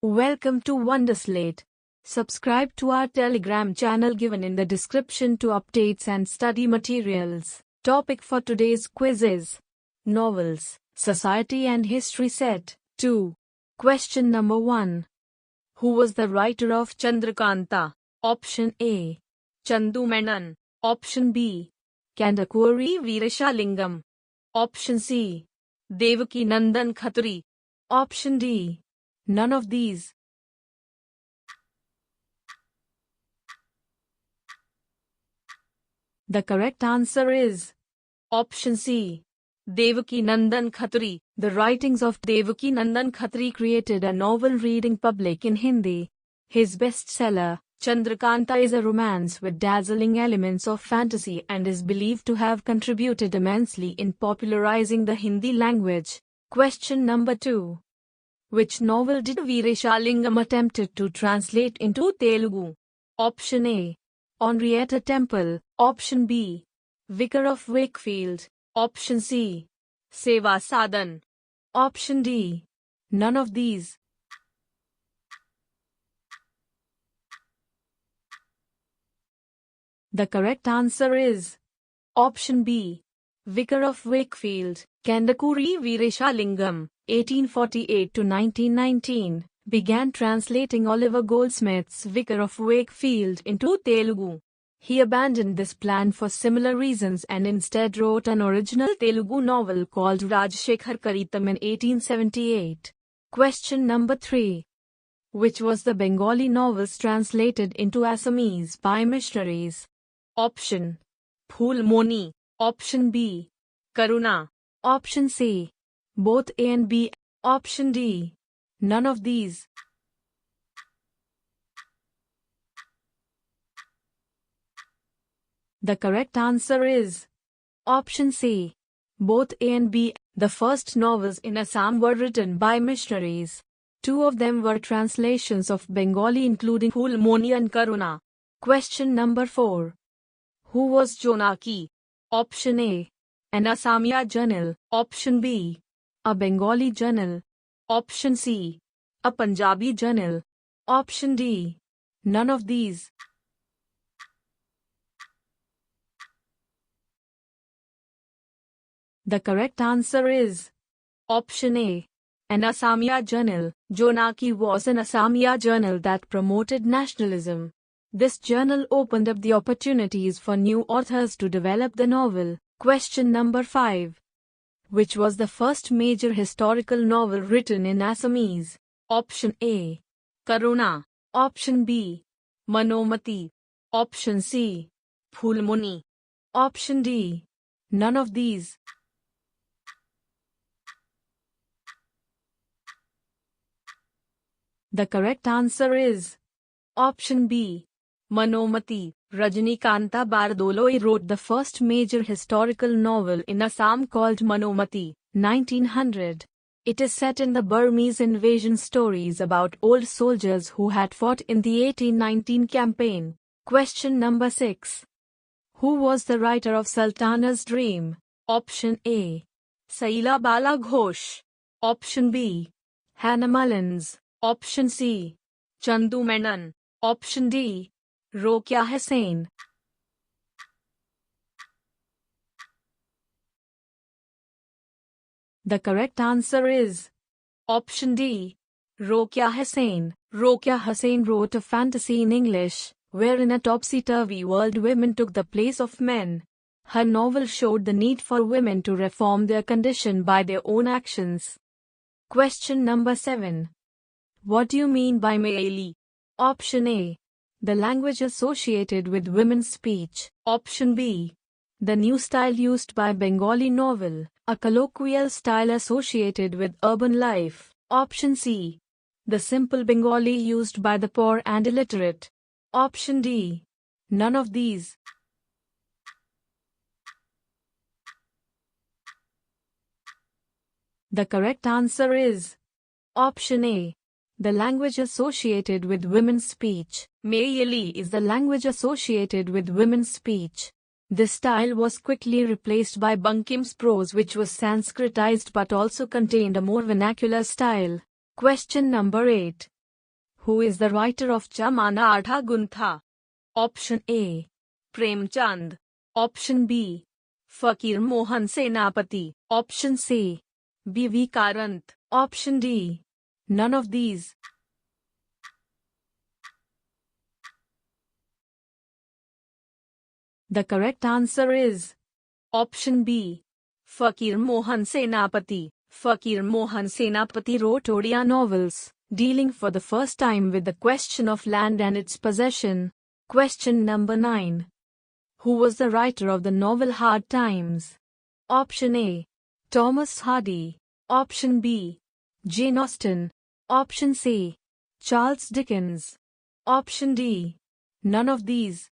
Welcome to Wonderslate. Subscribe to our Telegram channel given in the description to updates and study materials. Topic for today's quiz is Novels, Society and History Set 2. Question number 1. Who was the writer of Chandrakanta? Option A. Chandu Menon. Option B. Kandakuri Viresalingam. Option C. Devaki Nandan Khatri. Option D. None of these. The correct answer is Option C. Devaki Nandan Khatri. The writings of Devaki Nandan Khatri created a novel reading public in Hindi. His bestseller, Chandrakanta, is a romance with dazzling elements of fantasy and is believed to have contributed immensely in popularizing the Hindi language. Question number 2. Which novel did Viresalingam attempted to translate into Telugu? Option A. Henrietta Temple. Option B. Vicar of Wakefield. Option C. Sevasadan. Option D. None of these. The correct answer is Option B. Vicar of Wakefield. Kandakuri Viresalingam, 1848 to 1919, began translating Oliver Goldsmith's Vicar of Wakefield into Telugu. He abandoned this plan for similar reasons and instead wrote an original Telugu novel called Rajshekhar Karitam in 1878. Question number 3. Which was the Bengali novels translated into Assamese by missionaries? Option Phul Moni. Option B. Karuna. Option C. Both A and B. Option D. None of these. The correct answer is Option C. Both A and B. The first novels in Assam were written by missionaries. 2 of them were translations of Bengali, including Phul Moni and Karuna. Question number 4. Who was Jonaki? Option A. An Assamese journal. Option B. A Bengali journal. Option C. A Punjabi journal. Option D. None of these. The correct answer is Option A. An Assamese journal. Jonaki was an Assamese journal that promoted nationalism. This journal opened up the opportunities for new authors to develop the novel. Question number 5. Which was the first major historical novel written in Assamese? Option A. Karuna. Option B. Manomati. Option C. Phul Moni. Option D. None of these. The correct answer is Option B. Manomati. Rajnikanta Bardoloi wrote the first major historical novel in Assam called Manomati, 1900. It is set in the Burmese invasion stories about old soldiers who had fought in the 1819 campaign. Question number 6. Who was the writer of Sultana's Dream? Option A. Saila Bala Ghosh. Option B. Hannah Mullins. Option C. Chandu Menon. Option D. Rokia Hussain. The correct answer is Option D. Rokia Hussain. Rokia Hussain wrote a fantasy in English, where in a topsy-turvy world women took the place of men. Her novel showed the need for women to reform their condition by their own actions. Question number 7. What do you mean by Meyeli? Option A. The language associated with women's speech. Option B. The new style used by Bengali novel, a colloquial style associated with urban life. Option C. The simple Bengali used by the poor and illiterate. Option D. None of these. The correct answer is Option A. The language associated with women's speech. Meyeli is the language associated with women's speech. This style was quickly replaced by Bankim's prose, which was Sanskritized but also contained a more vernacular style. Question number 8. Who is the writer of Chamana Artha Guntha? Option A. Premchand. Option B. Fakir Mohan Senapati. Option C. B.V. Karant. Option D. None of these. The correct answer is option B. Fakir Mohan Senapati. Fakir Mohan Senapati wrote Odia novels, dealing for the first time with the question of land and its possession. Question number 9. Who was the writer of the novel Hard Times? Option A. Thomas Hardy. Option B. Jane Austen. Option C. Charles Dickens. Option D. None of these.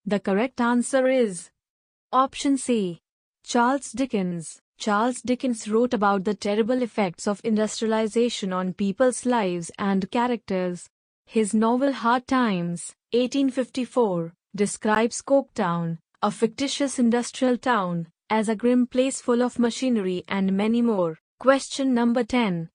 The correct answer is option C. Charles Dickens. Charles Dickens wrote about the terrible effects of industrialization on people's lives and characters. His novel Hard Times, 1854, describes Coketown, a fictitious industrial town, as a grim place full of machinery and many more. Question number 10.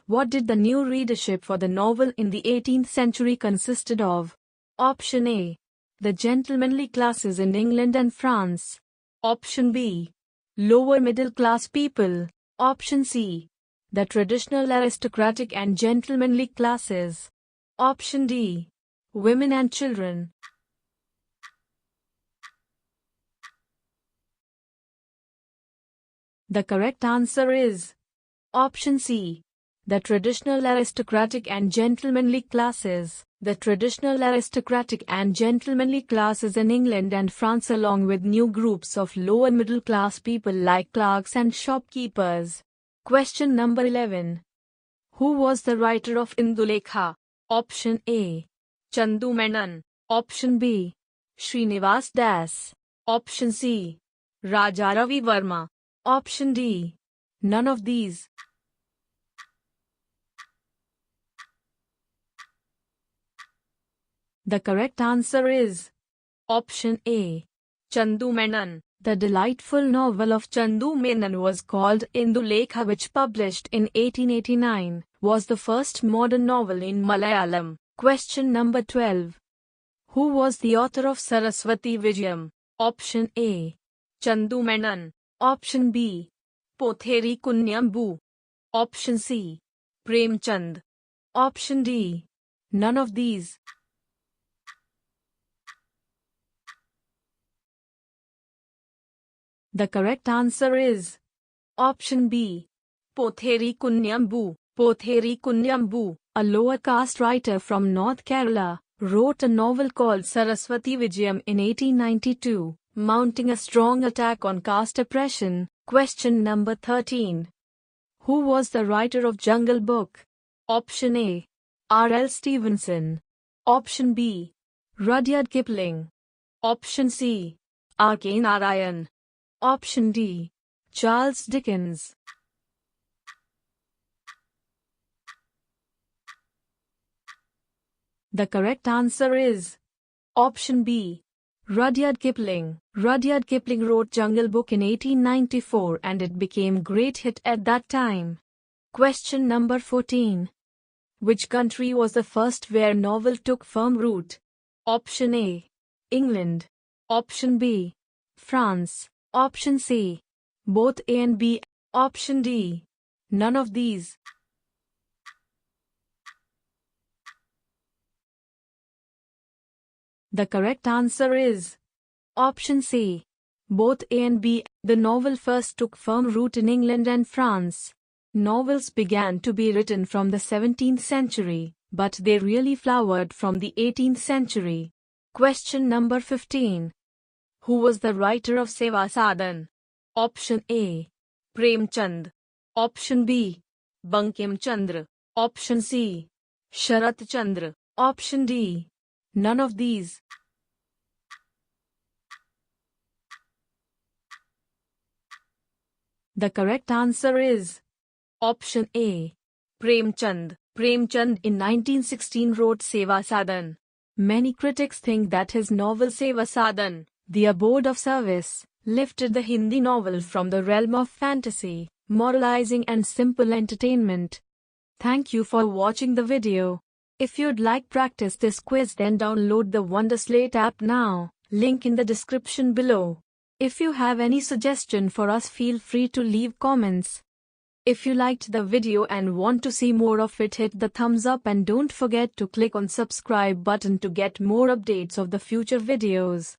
What did the new readership for the novel in the 18th century consisted of? Option A. The gentlemanly classes in England and France. Option B. Lower middle class people. Option C. The traditional aristocratic and gentlemanly classes. Option D. Women and children. The correct answer is option C. The traditional aristocratic and gentlemanly classes. The traditional aristocratic and gentlemanly classes in England and France, along with new groups of lower middle class people like clerks and shopkeepers. Question number 11. Who was the writer of Indulekha? Option A. Chandu Menon. Option B. Srinivas Das. Option C. Raja Ravi Verma. Option D. None of these. The correct answer is option A. Chandu Menon. The delightful novel of Chandu Menon was called Indulekha, which, published in 1889, was the first modern novel in Malayalam. Question number 12. Who was the author of Saraswati Vijayam? Option A. Chandu Menon. Option B. Potheri Kunyambu. Option C. Premchand. Option D. None of these. The correct answer is option B. Potheri Kunyambu. Potheri Kunyambu, a lower caste writer from North Kerala, wrote a novel called Saraswati Vijayam in 1892, mounting a strong attack on caste oppression. Question number 13. Who was the writer of Jungle Book? Option A. R.L. Stevenson. Option B. Rudyard Kipling. Option C. R.K. Narayan. Option D. Charles Dickens. The correct answer is option B. Rudyard Kipling. Rudyard Kipling wrote Jungle Book in 1894 and it became a great hit at that time. Question number 14. Which country was the first where novel took firm root? Option A. England. Option B. France. Option C. Both A and B. Option D. None of these. The correct answer is option C. Both A and B. The novel first took firm root in England and France. Novels began to be written from the 17th century, but they really flowered from the 18th century. Question number 15. Who was the writer of Sevasadan? Option A. Premchand. Option B. Bankim Chandra. Option C. Sharat Chandra. Option D. None of these. The correct answer is option A. Premchand. Premchand in 1916 wrote Sevasadan. Many critics think that his novel Sevasadan, The Abode of Service, lifted the Hindi novel from the realm of fantasy, moralizing and simple entertainment. Thank you for watching the video. If you'd like practice this quiz, then download the Wonderslate app now, link in the description below. If you have any suggestion for us, feel free to leave comments. If you liked the video and want to see more of it, hit the thumbs up and don't forget to click on subscribe button to get more updates of the future videos.